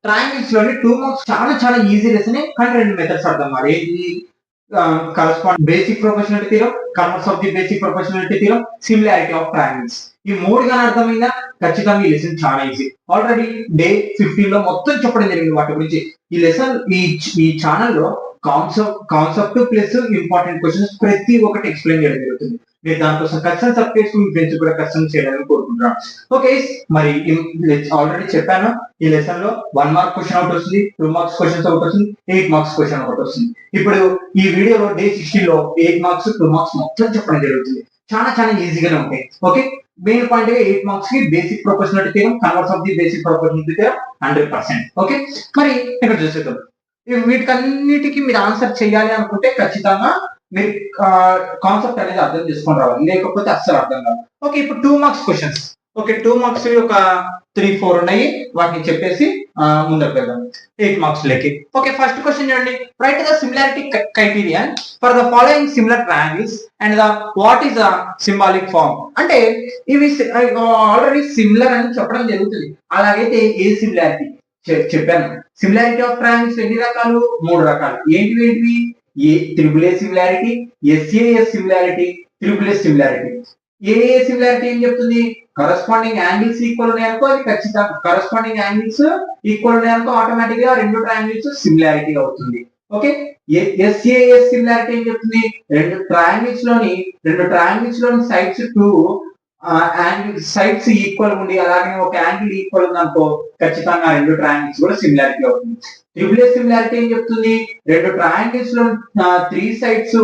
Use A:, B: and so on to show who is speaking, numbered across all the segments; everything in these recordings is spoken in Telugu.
A: ట్రయాంగిల్స్ లోని 2 మార్క్స్ చాలా ఈజీ లెసన్ కానీ 2 మెథడ్స్ అర్థం మరి ఏంటి correspond basic proportionality theorem, converse of the basic proportionality theorem, similarity of triangles. ఈ మూడు గాని అర్థమైందా ఖచ్చితంగా ఈ లెసన్ చాలా ఈజీ. ఆల్రెడీ డే 15 లో మొత్తం చెప్పడం జరిగింది వాటి గురించి. ఈ లెసన్ ఈ ఛానల్లో కాన్సెప్ట్ ప్లస్ ఇంపార్టెంట్ క్వశ్చన్స్ ప్రతి ఒక్కటి ఎక్స్ప్లెయిన్ చేయడం జరుగుతుంది. మీరు దానికోసం ఖచ్చితంగా సబ్ చేసుకుని మీ ఫ్రెండ్స్ కూడా ఖచ్చితంగా చేయాలని కోరుకుంటున్నాను. ఓకే మరి ఆల్రెడీ చెప్పాను ఈ లెసన్ లో 1 మార్క్ క్వశ్చన్ ఒకటి వస్తుంది, 2 మార్క్స్ క్వశ్చన్స్ ఒకటి వస్తుంది, 8 మార్క్స్ క్వశ్చన్ ఒకటి వస్తుంది. ఇప్పుడు ఈ వీడియోలో డే 16 లో 8 మార్క్స్ 2 మార్క్స్ మొత్తం చెప్పడం జరుగుతుంది. చాలా ఈజీగానే ఉంటాయి. ఓకే మెయిన్ పాయింట్ గా 8 మార్క్స్ కి basic proportionality theorem, converse of the basic proportionality theorem 100%. Okay మరి ఇక్కడ చూసేద్దాం. వీటికన్నిటికీ మీరు ఆన్సర్ చేయాలి అనుకుంటే ఖచ్చితంగా మీరు కాన్సెప్ట్ అనేది అర్థం చేసుకొని రావాలి, లేకపోతే అస్సలు అర్థం కాదు. ఓకే ఇప్పుడు 2 మార్క్స్ క్వశ్చన్స్. ఓకే 2 మార్క్స్ ఒక 3-4 ఉన్నాయి, వాటిని చెప్పేసి ముందరకు వెళ్దాం 8 మార్క్స్ లెక్కి. ఓకే ఫస్ట్ క్వశ్చన్ చూడండి. Right the similarity criteria for the following similar triangles and the what is the symbolic form. అంటే ఇవి ఆల్రెడీ సిమిలర్ అని చెప్పడం జరుగుతుంది. అలాగైతే ఏ సిమిలారిటీ చెప్పాను. సిమిలారిటీ ఆఫ్ ట్రయాంగిల్స్ ఎన్ని రకాలు? 3 రకాలు. ఏంటివి? Triple A similarity, SAS similarity, triple A similarity. A similarity ఏం చెప్తుంది? కరస్పాండింగ్ యాంగిల్స్ ఈక్వల్ ఉన్నాయనుకో అది ఖచ్చితంగా కరస్పాండింగ్ యాంగిల్స్ ఈక్వల్ ఉన్నాయనుకో ఆటోమేటిక్ గా 2 ట్రయాంగిల్స్ సిమిలారిటీ అవుతుంది. ఓకే ఎస్ఏఎస్ సిమిలారిటీ ఏం చెప్తుంది? 2 ట్రయాంగిల్స్ లోని సైడ్స్ 2 సైడ్స్ ఈక్వల్ ఉండి అలాగే ఒక యాంగిల్ ఈక్వల్ ఉందనుకో ఖచ్చితంగా 2 ట్రయాంగిల్స్ కూడా సిమిలారిటీ అవుతుంది. ట్రిపుల్ ఏ సిమిలారిటీ ఏం చెప్తుంది? 2 ట్రయాంగిల్స్ లో 3 సైడ్స్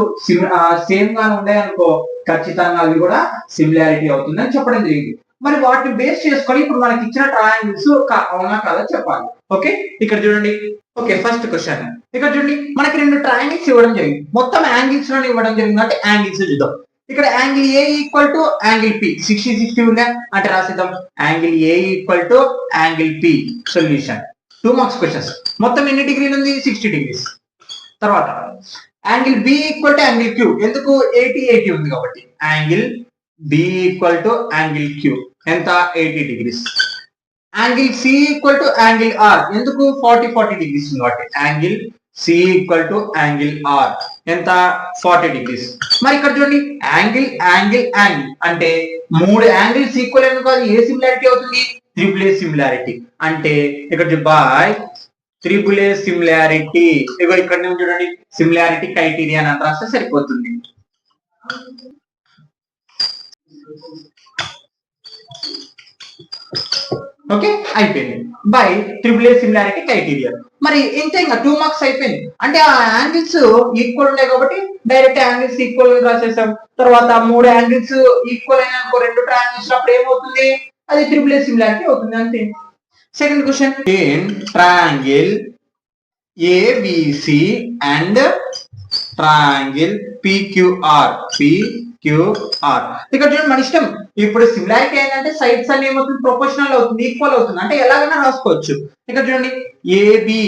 A: సేమ్ గా ఉన్నాయనుకో ఖచ్చితంగా అవి కూడా సిమిలారిటీ అవుతుంది అని చెప్పడం జరిగింది. మరి వాటిని బేస్ చేసుకొని ఇప్పుడు మనకి ఇచ్చిన ట్రయాంగిల్స్ అవునా కాదా చెప్పాలి. ఓకే ఇక్కడ చూడండి. ఓకే ఫస్ట్ క్వశ్చన్ ఇక్కడ చూడండి. మనకి 2 ట్రయాంగిల్స్ ఇవ్వడం జరిగింది, మొత్తం యాంగిల్స్ లో ఇవ్వడం జరిగింది. అంటే యాంగిల్స్ చూద్దాం. ఇక్కడ angle A equal to angle P 60 ఉందా అంటే రాసిద్దాం. Angle A equal to angle P. Solution 2 marks questions. మొత్తం ఎన్ని డిగ్రీలు ఉంది? 60 డిగ్రీస్. తర్వాత angle B equal to angle Q. ఎందుకు? 80 ఉంది కాబట్టి angle B equal to angle Q ఎంత? 80 degrees. Angle C equal to angle R. ఎందుకు? 40 డిగ్రీస్ ఉంది కాబట్టి angle C equal to angle R ఎంత? 40 డిగ్రీస్. మరి ఇక్కడ చూడండి యాంగిల్ అంటే 3 యాంగిల్స్ ఈక్వల్ ఎందుకు? అది ఏ సిమిలారిటీ అవుతుంది? Triple A similarity. అంటే ఇక్కడ బై ట్రిపుల్ ఏ సిమిలారిటీ. ఇగో ఇక్కడ నుంచి చూడండి సిమిలారిటీ క్రైటీరియా అని రాస్తే సరిపోతుంది. ఓకే అయిపోయింది. By triple A similarity criteria. మరి ఇంతే ఇంకా 2 మార్క్స్ అయిపోయింది. అంటే ఆ యాంగిల్స్ ఈక్వల్ ఉన్నాయి కాబట్టి డైరెక్ట్ యాంగిల్స్ ఈక్వల్ రాసేసాం. తర్వాత 3 యాంగిల్స్ ఈక్వల్ అయిన 2 ట్రయాంగిల్స్ అప్పుడు ఏమవుతుంది? అది ట్రిపుల్ ఏ సిమిలారిటీ అవుతుంది అంతే. Second question. In triangle ABC and triangle PQR. ఇక్కడ చూడండి మన ఇష్టం. ఇప్పుడు సిమిలారిటీ ఏంటంటే సైడ్స్ అన్ని ఏమవుతుంది? ప్రొపోర్షనల్ అవుతుంది, ఈక్వల్ అవుతుంది. అంటే ఎలాగైనా రాసుకోవచ్చు. ఇక్కడ చూడండి ఏబి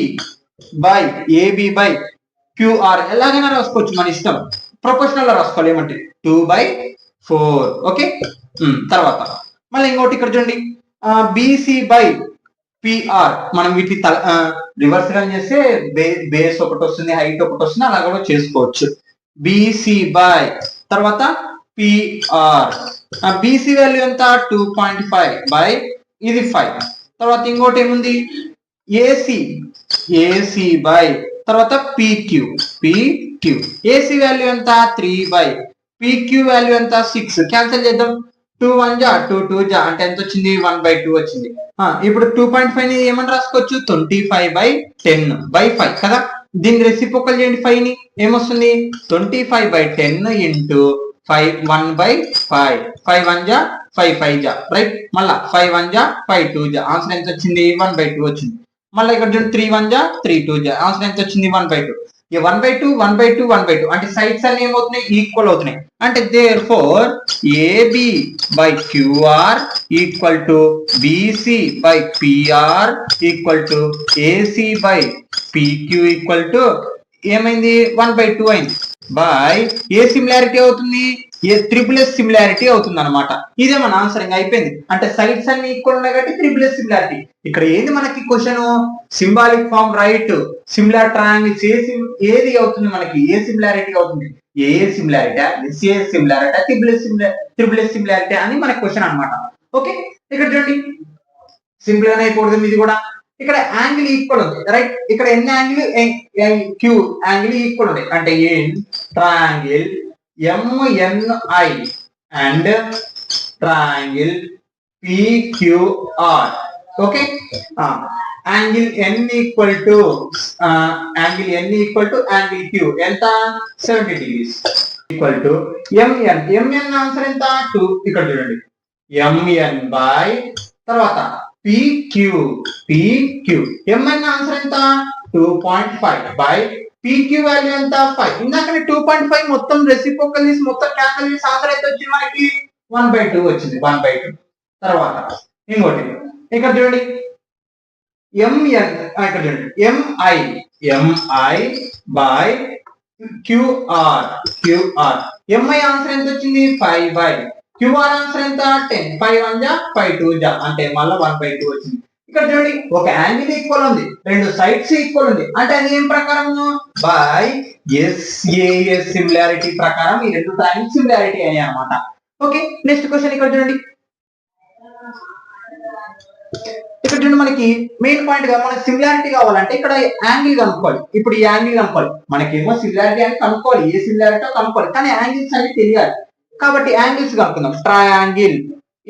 A: బై క్యూఆర్ ఎలాగైనా రాసుకోవచ్చు మన ఇష్టం. ప్రొపోర్షనల్ లో రాసుకోవాలి. ఏమంటే 2/4. ఓకే తర్వాత మళ్ళీ ఇంకోటి ఇక్కడ చూడండి బిసి బై పిఆర్. మనం వీటిని రివర్స్ గా చేస్తే బేస్ ఒకటి వస్తుంది, హైట్ ఒకటి వస్తుంది, అలా కూడా చేసుకోవచ్చు. బిసి బై తర్వాత పిఆర్. బిసి వాల్యూ ఎంత? 2.5 బై ఇది 5. తర్వాత ఇంకోటి ఏముంది? ఏసీ బై తర్వాత పిక్యూ. ఏసీ వాల్యూ ఎంత? 3 బై పిక్యూ వాల్యూ ఎంత? 6. క్యాన్సిల్ చేద్దాం. 2 1 జా 2 2 జా అంటే ఎంత వచ్చింది? 1/2 వచ్చింది. ఇప్పుడు 2.5 ని ఏమని రాసుకోవచ్చు? 25/10/5 కదా. దీన్ని రెసిప్రోకల్ చేయండి 5 ని ఏమొస్తుంది? 25/10 ఇంటూ 1/5. 5 1 జా 5 5 జా రైట్. మళ్ళా 5 1 జా 5 2 జా ఆన్సర్ ఎంత వచ్చింది? 1/2 వచ్చింది. మళ్ళీ ఇక్కడ చూడండి 3 1 జా 3 2 జా ఆన్సర్ ఎంత వచ్చింది? 1/2. 1/2 అంటే సైడ్స్ అన్ని ఏమవుతున్నాయి? ఈక్వల్ అవుతున్నాయి. అంటే therefore AB by QR equal to BC by PR equal to AC by PQ equal to ఏమైంది? 1/2 అయింది. బై ఏ సిమిలారిటీ అవుతుంది? ఏ త్రిబుల్ సిమిలారిటీ అవుతుంది అనమాట. ఇదే మన ఆన్సర్ ఇంకా అయిపోయింది. అంటే సైడ్స్ అన్ని ఈక్వల్ ఉన్నాయి కాబట్టి త్రిబుల్ సిమిలారిటీ. ఇక్కడ ఏంది మనకి question, symbolic form right, similar triangles ఏది అవుతుంది మనకి, ఏ సిమిలారిటీ అవుతుంది, A similarity, A similarity, triple similarity అని మనకి క్వశ్చన్ అనమాట. ఓకే, ఇక్కడ చూడండి సింపుల్ గానే అయిపోతుంది ఇది కూడా. ఇక్కడ యాంగిల్ ఈక్వల్ ఉంది రైట్, ఇక్కడ ఎన్ని యాంగిల్, క్యూ యాంగిల్ ఈక్వల్ ఉంది అంటే ఏం triangle MNI and triangle PQR. Okay, angle n equal to angle Q ఎంత 70 degrees equal to MN answer ఎంత 2. ఇక్కడ చూడండి MN బై తర్వాత PQ MN ఆన్సర్ ఎంత 2.5 బై PQ వాల్యూ ఎంత 5. ఇందాకనే 2.5 మొత్తం రెసిప్రోకల్ తీసి మొత్తం క్యాన్సిల్ చేసి ఆన్సర్ ఎంత వచ్చింది మనకి 1/2 వచ్చింది. 1/2 తర్వాత ఇంకోటి ఇక్కడ చూడండి MN, ఇక్కడ చూడండి MI by QR. MI answer ఎంత వచ్చింది 5 బై QR ఆన్సర్ ఎంత 10. 5 1 జా 5 2 జా అంటే మళ్ళీ 1/2 వచ్చింది. ఇక్కడ చూడండి ఒక యాంగిల్ ఈక్వల్ ఉంది, రెండు సైడ్స్ ఈక్వల్ ఉంది అంటే అది ఏం ప్రకారం బై SAS సిమిలారిటీ ప్రకారం ఈ రెండు ట్రయాంగిల్స్ సిమిలారిటీ అయ్యాయి అన్నమాట. ఓకే, నెక్స్ట్ క్వశ్చన్ ఇక్కడ చూడండి. ఇక్కడ చూడండి మనకి మెయిన్ పాయింట్ గా మనకి సిమిలారిటీ కావాలంటే ఇక్కడ యాంగిల్ కనుక్కోవాలి. ఇప్పుడు ఈ యాంగిల్ కనుక్కోవాలి, మనకేమో సిమిలారిటీ అని కనుక్కోవాలి, ఏ సిమిలారిటీ కనుక్కోవాలి, కానీ యాంగిల్స్ అన్ని తెలియాలి కాబట్టి యాంగిల్స్ కనుక్కుందాం. ట్రయాంగిల్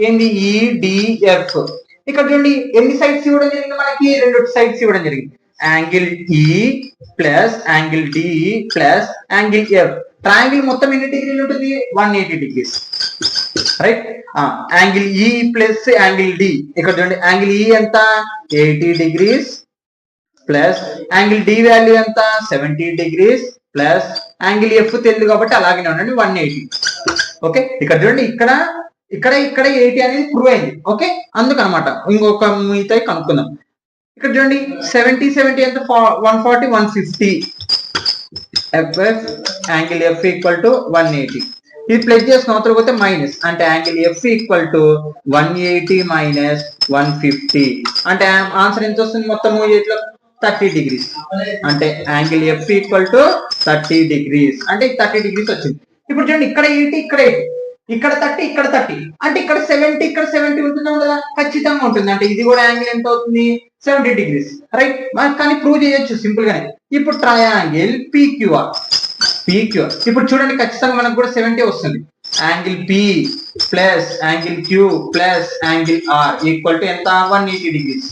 A: ఏంది EDF. ఇక్కడ చూడండి ఎన్ని సైడ్స్ ఇవ్వడం జరిగింది మనకి, రెండు సైడ్స్ ఇవ్వడం జరిగింది. Angle E plus angle D plus angle F. Triangle మొత్తం ఎన్ని డిగ్రీలు ఉంటుంది 180 degrees right. Angle E plus angle D. ఇక్కడ చూడండి యాంగిల్ E ఎంత 80 degrees plus angle D value ఎంత 70 degrees ప్లస్ యాంగిల్ F తెలియదు కాబట్టి అలాగే ఉండండి 180. ఓకే, ఇక్కడ చూడండి ఇక్కడ 80 అనేది ప్రూవ్ అయింది. ఓకే, అందుకనమాట ఇంకొక మిగతా కనుక్కుందాం. ఇక్కడ చూడండి 70 ఎంత 140 150 FF angle F equal to 180. ఇది ప్లస్ చేసుకున్న అవతల పోతే మైనస్ అంటే angle F equal to 180 minus 150 అంటే ఆన్సర్ ఎంత వస్తుంది మొత్తం 30 degrees అంటే angle F equal to 30 degrees అంటే 30 degrees వచ్చింది. ఇప్పుడు చూడండి ఇక్కడ 80 ఇక్కడ 80 ఇక్కడ 30 ఇక్కడ 30 అంటే ఇక్కడ 70 ఇక్కడ 70 ఉంటుందా కదా, ఖచ్చితంగా ఉంటుంది. అంటే ఇది కూడా యాంగిల్ ఎంత అవుతుంది 70 degrees రైట్. కానీ ప్రూవ్ చేయొచ్చు సింపుల్ గానే. ఇప్పుడు ట్రయాంగిల్ PQR. ఇప్పుడు చూడండి ఖచ్చితంగా మనకు కూడా 70 వస్తుంది. Angle P plus angle Q plus angle R equal to ఎంత 180 degrees.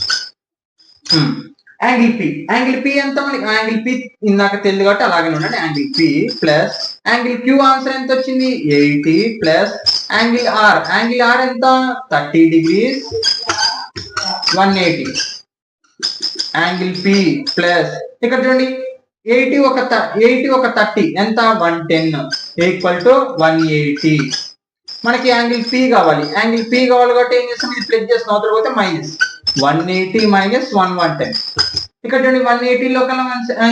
A: యాంగిల్ P ఎంత మనకి, యాంగిల్ P ఇందాక తెలియదు కాబట్టి అలాగే ఉండండి. Angle P plus angle Q answer ఎంత వచ్చింది 80 ప్లస్ యాంగిల్ R ఎంత 30 degrees 180. యాంగిల్ P ప్లస్ ఇక్కడ చూడండి 80 ఒక 30 ఎంత 110 ఈక్వల్ టు 180. మనకి యాంగిల్ P కావాలి కాబట్టి ఏం చేస్తాం, ఇది ప్లస్ చేసిన అవతల పోతే మైనస్ 180 మైనస్ 110. ఇక్కడ చూడండి 180 లో కన్నా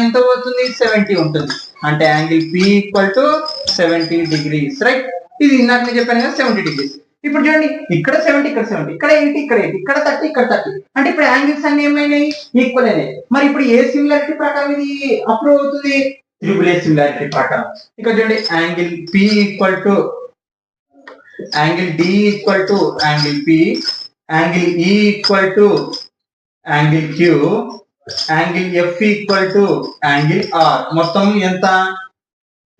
A: ఎంత అవుతుంది 70 ఉంటుంది అంటే angle P equal to 70 degrees right. ఇది ఇందాక నేను చెప్పాను కదా 70 degrees. ఇప్పుడు చూడండి ఇక్కడ 70 ఇక్కడ 70 ఇక్కడ 80 ఇక్కడ 80 ఇక్కడ 30 ఇక్కడ 30 అంటే ఇప్పుడు యాంగిల్స్ అన్ని ఏమైనాయి ఈక్వల్ అయినాయి. మరి ఇప్పుడు ఏ సిమిలారిటీ ప్రకారం ఇది అప్రూవ్ అవుతుంది, త్రిబుల్ సిమిలారిటీ ప్రకారం. ఇక్కడ చూడండి angle P equal to angle D equal to angle P, angle E equal to angle Q, angle F equal to angle R. మొత్తం ఎంత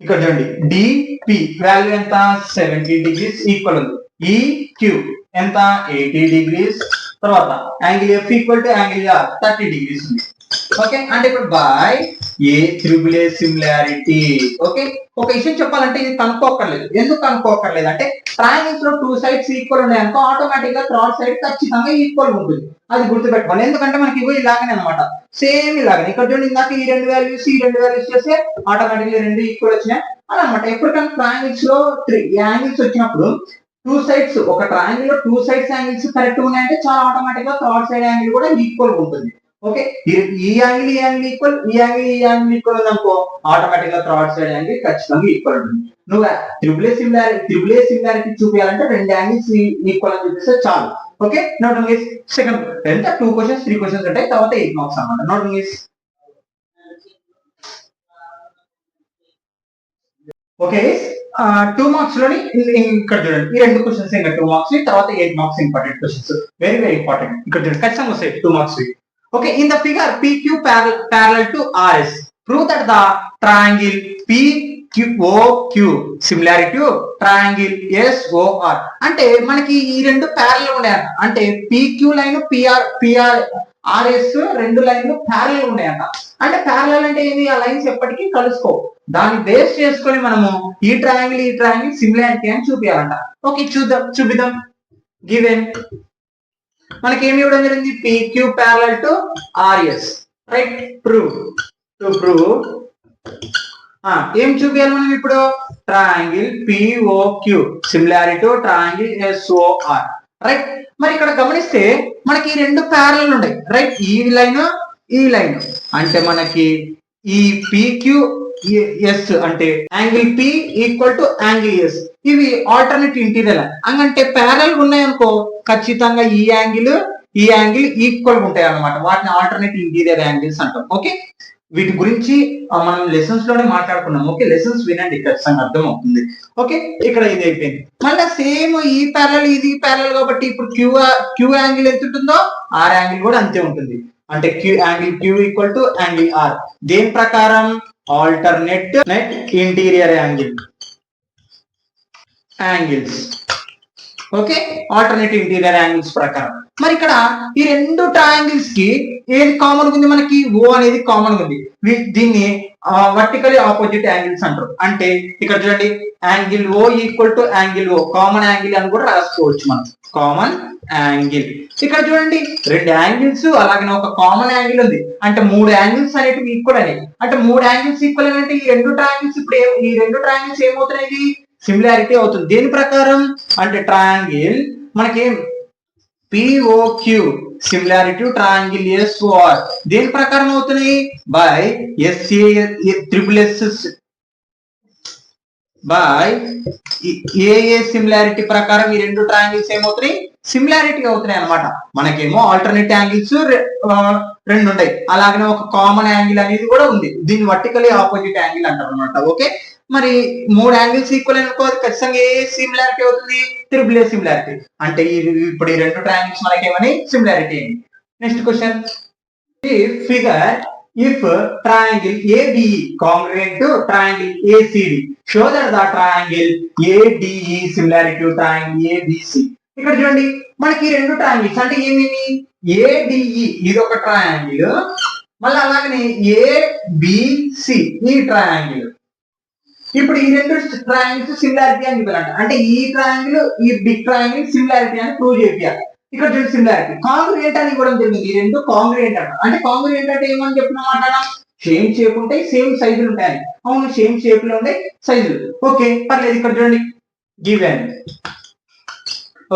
A: ఇక్కడ చూడండి DP వాల్యూ ఎంత 70 degrees ఈక్వల్ ఉంది. EQ ఎంత 80 degrees. తర్వాత angle F equal to angle R 30 degrees ఉంది. ఓకే, అంటే ఇప్పుడు by A triple similarity. Okay, ఒక విషయం చెప్పాలంటే ఇది కనుక్కోకర్లేదు. ఎందుకు కనుక్కోకర్లేదు అంటే ట్రయాంగిల్స్ లో 2 సైడ్స్ ఈక్వల్ ఉన్నాయనుకో ఆటోమేటిక్ గా థర్డ్ సైడ్ ఖచ్చితంగా ఈక్వల్ ఉంటుంది. అది గుర్తుపెట్టుకోవాలి. ఎందుకంటే మనకి ఇవి ఇలాగనే అనమాట, సేమ్ ఇలాగనే. ఇక్కడ చూడండి ఇందాక ఈ రెండు వాల్యూస్ చేస్తే ఆటోమేటిక్గా రెండు ఈక్వల్ వచ్చినాయి అని అనమాట. ఎప్పటికైనా ట్రయాంగిల్స్ లో 3 యాంగిల్స్ వచ్చినప్పుడు 2 సైడ్స్, ఒక ట్రయాంగిల్ లో 2 సైడ్స్ యాంగిల్స్ కరెక్ట్ ఉన్నాయంటే చాలా ఆటోమేటిక్ గా థర్డ్ సైడ్ యాంగిల్ కూడా ఈక్వల్ ఉంటుంది. ఓకే, ఈ యాంగిల్ ఈక్వల్, ఈ యాంగిల్ ఈక్వల్ ఉందనుకో ఆటోమేటిక్ గా థర్డ్ సైడ్ యాంగిల్ ఖచ్చితంగా ఈక్వల్ ఉంటుంది. నువ్వు త్రిబుల్ ఏ సిమిలారిటీ చూపించాలంటే రెండు యాంగిల్స్ ఈక్వల్ అని చూపిస్తే చాలు. ఓకే, నోట్ సెకండ్ ఎంత 2 క్వశ్చన్స్ 3 క్వశ్చన్స్ ఉంటాయి, తర్వాత 8 మార్క్స్ అన్నమాట. నోట్ ఓకే, 2 మార్క్స్ లోని ఇక్కడ చూడండి, ఈ రెండు క్వశ్చన్స్ ఇంకా 2 మార్క్స్, తర్వాత 8 marks important questions, very very important. ఇక్కడ చూడండి ఖచ్చితంగా వస్తాయి 2 marks. Okay, in the figure PQ parallel to RS, prove that the triangle POQ similar to triangle SOR. అంటే మనకి ఈ రెండు ప్యారల్ ఉన్నాయంట, అంటే PQ లైన్ RS రెండు లైన్లు ప్యారల్ ఉన్నాయంట. అంటే ప్యారల్ అంటే ఏంది, ఆ లైన్స్ ఎప్పటికీ కలుసుకో, దాన్ని బేస్ చేసుకొని మనము ఈ ట్రయాంగిల్ సిమిలారిటీ అని చూపించాలంట. ఓకే, చూపిద్దాం. గివెన్ మనకి ఏమి ఇవ్వడం జరిగింది, PQ parallel to RS, right. Prove ఏం చూపించాలి మనం ఇప్పుడు, triangle POQ similarity to triangle SOR, right. మరి ఇక్కడ గమనిస్తే మనకి ఈ రెండు ప్యారల్ ఉన్నాయి, రైట్. ఈ లైన్ అంటే మనకి ఈ PQS అంటే angle P equal to angle S, ఇవి ఆల్టర్నేట్ ఇంటీరియర్ అంటే ప్యారల్ ఉన్నాయనుకో ఖచ్చితంగా ఈ యాంగిల్ ఈక్వల్ ఉంటాయి అన్నమాట, వాటిని ఆల్టర్నేట్ ఇంటీరియర్ యాంగిల్స్ అంటాం. ఓకే, వీటి గురించి మనం లెసన్స్ లోనే మాట్లాడుకున్నాం. ఓకే, లెసన్స్ వినండి, ఖచ్చితంగా అర్థం అవుతుంది. ఓకే, ఇక్కడ ఇది అయిపోయింది. మళ్ళీ సేమ్ ఈ ప్యారల్ ఇది ప్యారల్ కాబట్టి ఇప్పుడు క్యూ యాంగిల్ ఎంత ఉంటుందో ఆర్ యాంగిల్ కూడా అంతే ఉంటుంది. అంటే angle Q equal to angle R, దేని ప్రకారం, alternate interior angles. Okay, alternate interior angles ప్రకారం. మరి ఇక్కడ ఈ రెండు ట్రయాంగిల్స్ కి ఏది కామన్ ఉంది, మనకి O అనేది కామన్ ఉంది. దీన్ని వర్టికలీ ఆపోజిట్ యాంగిల్స్ అంటారు. అంటే ఇక్కడ చూడండి, angle O equal to angle O common angle అని కూడా రాసుకోవచ్చు మనం, కామన్ యాంగిల్. ఇక్కడ చూడండి రెండు యాంగిల్స్ అలాగే ఒక కామన్ యాంగిల్ ఉంది, అంటే 3 యాంగిల్స్ అనేటివి ఈక్వల్ అని. అంటే 3 యాంగిల్స్ ఈక్వల్ అంటే ఈ రెండు ట్రయాంగిల్స్ ఏమవుతున్నాయి, సిమిలారిటీ అవుతుంది. దేని ప్రకారం అంటే ట్రయాంగిల్ మనకి POQ సిమిలారిటీ ట్రయాంగిల్ SOR దేని ప్రకారం అవుతున్నాయి, by SAS by AA similarity ప్రకారం ఈ రెండు ట్రయాంగిల్స్ ఏమవుతున్నాయి, సిమిలారిటీ అవుతున్నాయి అనమాట. మనకేమో ఆల్టర్నేట్ యాంగిల్స్ రెండు ఉంటాయి, అలాగనే ఒక కామన్ యాంగిల్ అనేది కూడా ఉంది, దీన్ని వర్టికలీ ఆపోజిట్ యాంగిల్ అంటారు అనమాట. ఓకే, మరి 3 యాంగిల్స్ ఈక్వల్ అనుకో ఖచ్చితంగా ఏ సిమిలారిటీ అవుతుంది, త్రిబుల్ ఏ సిమిలారిటీ. అంటే ఇప్పుడు ఈ రెండు ట్రయాంగిల్స్ మనకి ఏమని సిమిలారిటీ అయింది. Next question, figure if triangle ABE congruent to triangle ACD, show that the triangle ADE similar to triangle ABC. ఇక్కడ చూడండి మనకి ఈ రెండు ట్రయాంగిల్స్ అంటే ఏమేమి, ADE ఇది ఒక ట్రయాంగిల్, మళ్ళీ అలాగనే ABC ఈ ట్రయాంగిల్. ఇప్పుడు ఈ రెండు ట్రయాంగిల్స్ సిమిలారిటీ అని చెప్పాలంట, అంటే ఈ ట్రయాంగిల్ ఈ బిగ్ ట్రయాంగిల్ సిమిలారిటీ అని ప్రూవ్ చేయాలి. ఇక్కడ చూడండి సిమిలారిటీ, కాంగ్రుయెంట్ అని ఇవ్వడం జరిగింది. ఈ రెండు కాంగ్రుయెంట్ అంట, అంటే కాంగ్రుయెంట్ అంటే ఏమని చెప్పినామాట, సేమ్ షేప్ ఉంటాయి, సేమ్ సైజులు ఉంటాయి. అవును, సేమ్ షేప్ లో ఉండే సైజులు. ఓకే, పర్లేదు. ఇక్కడ చూడండి given,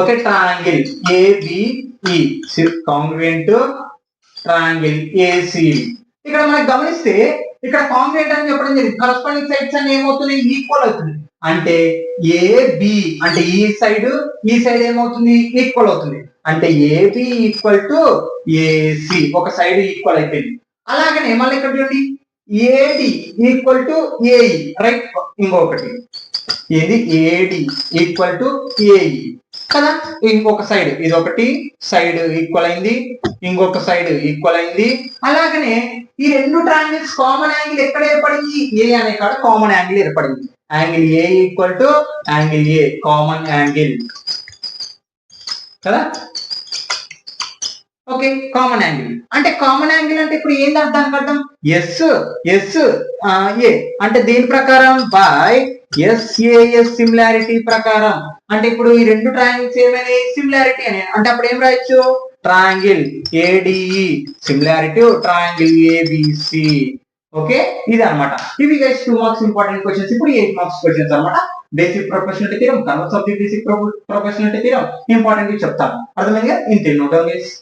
A: okay, triangle ABE congruent triangle ACD. ఇక్కడ మనకి గమనిస్తే ఇక్కడ కాంగ్రుయెంట్ అని చెప్పడం జరిగింది, కరస్పాండింగ్ సైడ్స్ అని ఏమవుతుంది, ఈక్వల్ అవుతుంది. అంటే AB అంటే ఈ సైడ్ ఏమవుతుంది, ఈక్వల్ అవుతుంది. అంటే AB ఈక్వల్ టు AC, ఒక సైడ్ ఈక్వల్ అయిపోయింది. అలాగనే మళ్ళీ ఇక్కడ చూడండి AD equal to AE, right. ఇంకొకటి ఏది, AD ఈక్వల్ టు AE కదా. ఇంకొక సైడ్ ఇది ఒకటి సైడ్ ఈక్వల్ అయింది, ఇంకొక సైడ్ ఈక్వల్ అయింది. అలాగనే ఈ రెండు ట్రయాంగిల్స్ కామన్ యాంగిల్ ఎక్కడ ఏర్పడింది, A అనే కాడ కామన్ యాంగిల్ ఏర్పడింది. Angle A equal to angle A common angle కదా. ఓకే, కామన్ యాంగిల్ అంటే ఇప్పుడు ఏంటి దానికి అర్థం, ఎస్ ఏ అంటే దేని ప్రకారం, బై SAS సిమిలారిటీ ప్రకారం. అంటే ఇప్పుడు ఈ రెండు ట్రయాంగిల్స్ ఏమైనా సిమిలారిటీ అని, అంటే అప్పుడు ఏం రాయొచ్చు, triangle ADE similarity triangle ABC. Okay, ఇది అనమాట. ఇవి గైస్ 2 మార్క్స్ ఇంపార్టెంట్ క్వశ్చన్స్. ఇప్పుడు 8 మార్క్స్ క్వశ్చన్స్ అనమాట. Basic proportionality theorem, converse of the basic proportionality theorem important చెప్తాను. అర్థమైందిగా, ఇంతే. Note down guys.